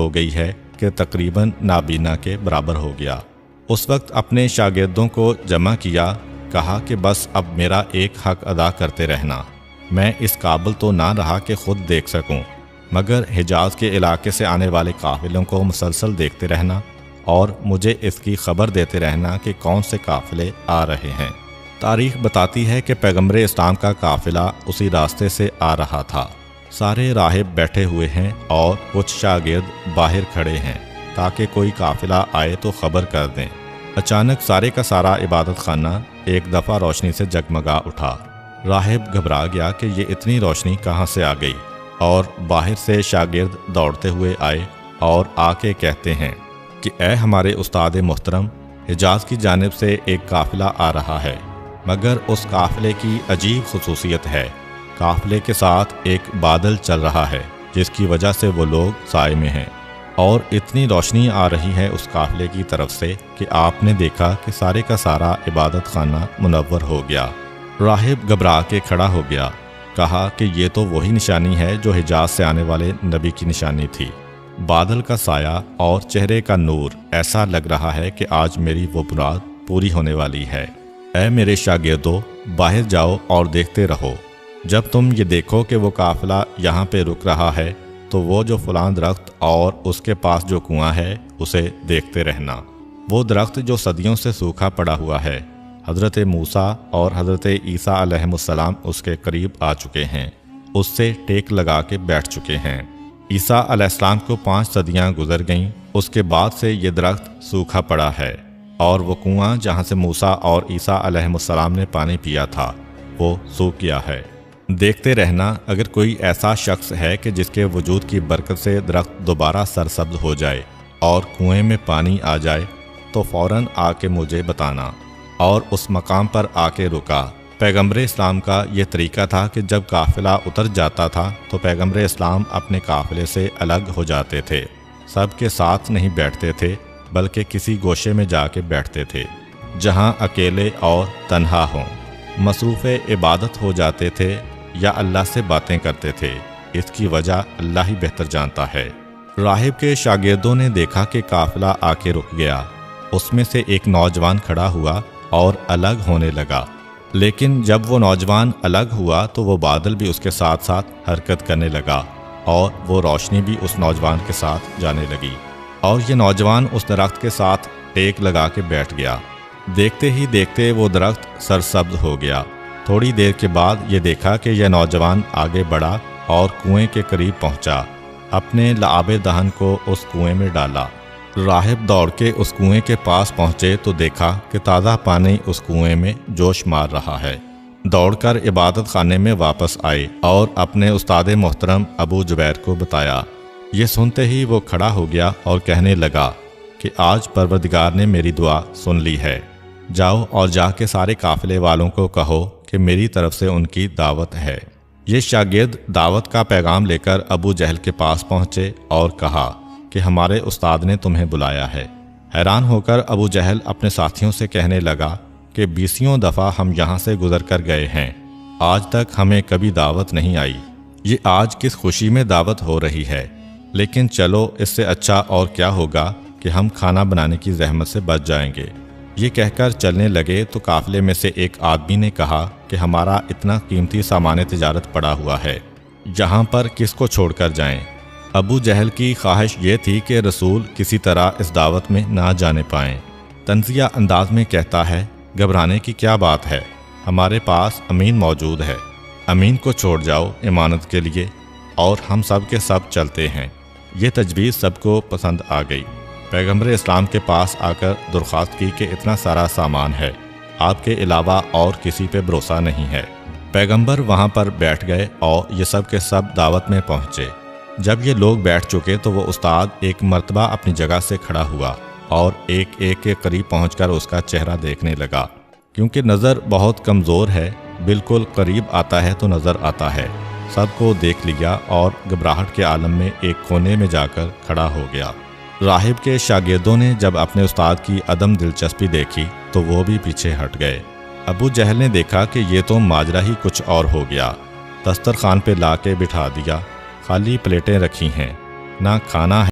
ہو گئی ہے کہ تقریباً نابینا کے برابر ہو گیا۔ اس وقت اپنے شاگردوں کو جمع کیا، کہا کہ بس اب میرا ایک حق ادا کرتے رہنا۔ میں اس قابل تو نہ رہا کہ خود دیکھ سکوں، مگر حجاز کے علاقے سے آنے والے قافلوں کو مسلسل دیکھتے رہنا اور مجھے اس کی خبر دیتے رہنا کہ کون سے قافلے آ رہے ہیں۔ تاریخ بتاتی ہے کہ پیغمبر اسلام کا قافلہ اسی راستے سے آ رہا تھا۔ سارے راہب بیٹھے ہوئے ہیں اور کچھ شاگرد باہر کھڑے ہیں تاکہ کوئی قافلہ آئے تو خبر کر دیں۔ اچانک سارے کا سارا عبادت خانہ ایک دفعہ روشنی سے جگمگا اٹھا۔ راہب گھبرا گیا کہ یہ اتنی روشنی کہاں سے آ گئی، اور باہر سے شاگرد دوڑتے ہوئے آئے اور آ کے کہتے ہیں کہ اے ہمارے استاد محترم، حجاز کی جانب سے ایک قافلہ آ رہا ہے، مگر اس قافلے کی عجیب خصوصیت ہے، قافلے کے ساتھ ایک بادل چل رہا ہے جس کی وجہ سے وہ لوگ سائے میں ہیں، اور اتنی روشنی آ رہی ہے اس قافلے کی طرف سے کہ آپ نے دیکھا کہ سارے کا سارا عبادت خانہ منور ہو گیا۔ راہب گھبرا کے کھڑا ہو گیا، کہا کہ یہ تو وہی نشانی ہے جو حجاز سے آنے والے نبی کی نشانی تھی۔ بادل کا سایہ اور چہرے کا نور، ایسا لگ رہا ہے کہ آج میری وہ مراد پوری ہونے والی ہے۔ اے میرے شاگردو، باہر جاؤ اور دیکھتے رہو۔ جب تم یہ دیکھو کہ وہ قافلہ یہاں پہ رک رہا ہے تو وہ جو فلاں درخت اور اس کے پاس جو کنواں ہے اسے دیکھتے رہنا۔ وہ درخت جو صدیوں سے سوکھا پڑا ہوا ہے، حضرت موسیٰ اور حضرت عیسیٰ علیہ السلام اس کے قریب آ چکے ہیں، اس سے ٹیک لگا کے بیٹھ چکے ہیں۔ عیسیٰ علیہ السلام کو 5 صدیاں گزر گئیں، اس کے بعد سے یہ درخت سوکھا پڑا ہے، اور وہ کنواں جہاں سے موسیٰ اور عیسیٰ علیہ السلام نے پانی پیا تھا وہ سوکھ گیا ہے۔ دیکھتے رہنا، اگر کوئی ایسا شخص ہے کہ جس کے وجود کی برکت سے درخت دوبارہ سرسبز ہو جائے اور کنویں میں پانی آ جائے تو فوراً آ کے مجھے بتانا۔ اور اس مقام پر آ کے رکا۔ پیغمبر اسلام کا یہ طریقہ تھا کہ جب قافلہ اتر جاتا تھا تو پیغمبر اسلام اپنے قافلے سے الگ ہو جاتے تھے، سب کے ساتھ نہیں بیٹھتے تھے بلکہ کسی گوشے میں جا کے بیٹھتے تھے جہاں اکیلے اور تنہا ہوں، مصروف عبادت ہو جاتے تھے یا اللہ سے باتیں کرتے تھے۔ اس کی وجہ اللہ ہی بہتر جانتا ہے۔ راہب کے شاگردوں نے دیکھا کہ قافلہ آ کے رک گیا۔ اس میں سے ایک نوجوان کھڑا ہوا اور الگ ہونے لگا، لیکن جب وہ نوجوان الگ ہوا تو وہ بادل بھی اس کے ساتھ ساتھ حرکت کرنے لگا اور وہ روشنی بھی اس نوجوان کے ساتھ جانے لگی، اور یہ نوجوان اس درخت کے ساتھ ٹیک لگا کے بیٹھ گیا۔ دیکھتے ہی دیکھتے وہ درخت سرسبز ہو گیا۔ تھوڑی دیر کے بعد یہ دیکھا کہ یہ نوجوان آگے بڑھا اور کنویں کے قریب پہنچا، اپنے لعاب دہن کو اس کنویں میں ڈالا۔ راہب دوڑ کے اس کنویں کے پاس پہنچے تو دیکھا کہ تازہ پانی اس کنویں میں جوش مار رہا ہے۔ دوڑ کر عبادت خانے میں واپس آئے اور اپنے استاد محترم ابو جبیر کو بتایا۔ یہ سنتے ہی وہ کھڑا ہو گیا اور کہنے لگا کہ آج پروردگار نے میری دعا سن لی ہے، جاؤ اور جا کے سارے قافلے والوں کو کہو کہ میری طرف سے ان کی دعوت ہے۔ یہ شاگرد دعوت کا پیغام لے کر ابو جہل کے پاس پہنچے اور کہا کہ ہمارے استاد نے تمہیں بلایا ہے۔ حیران ہو کر ابو جہل اپنے ساتھیوں سے کہنے لگا کہ 20 دفعہ ہم یہاں سے گزر کر گئے ہیں، آج تک ہمیں کبھی دعوت نہیں آئی، یہ آج کس خوشی میں دعوت ہو رہی ہے؟ لیکن چلو، اس سے اچھا اور کیا ہوگا کہ ہم کھانا بنانے کی زحمت سے بچ جائیں گے۔ یہ کہہ کر چلنے لگے تو قافلے میں سے ایک آدمی نے کہا کہ ہمارا اتنا قیمتی سامان تجارت پڑا ہوا ہے، یہاں پر کس کو چھوڑ کر جائیں؟ ابو جہل کی خواہش یہ تھی کہ رسول کسی طرح اس دعوت میں نہ جانے پائیں۔ طنزیہ انداز میں کہتا ہے، گھبرانے کی کیا بات ہے، ہمارے پاس امین موجود ہے، امین کو چھوڑ جاؤ امانت کے لیے اور ہم سب کے سب چلتے ہیں۔ یہ تجویز سب کو پسند آ گئی۔ پیغمبر اسلام کے پاس آ کر درخواست کی کہ اتنا سارا سامان ہے، آپ کے علاوہ اور کسی پہ بھروسہ نہیں ہے۔ پیغمبر وہاں پر بیٹھ گئے اور یہ سب کے سب دعوت میں پہنچے۔ جب یہ لوگ بیٹھ چکے تو وہ استاد ایک مرتبہ اپنی جگہ سے کھڑا ہوا اور ایک ایک کے قریب پہنچ کر اس کا چہرہ دیکھنے لگا۔ کیونکہ نظر بہت کمزور ہے، بالکل قریب آتا ہے تو نظر آتا ہے۔ سب کو دیکھ لیا اور گھبراہٹ کے عالم میں ایک کونے میں جا کر کھڑا ہو گیا۔ راہب کے شاگردوں نے جب اپنے استاد کی عدم دلچسپی دیکھی تو وہ بھی پیچھے ہٹ گئے۔ ابو جہل نے دیکھا کہ یہ تو ماجرا ہی کچھ اور ہو گیا۔ دسترخوان پہ لا کے بٹھا دیا، خالی پلیٹیں رکھی ہیں، نہ کھانا ہے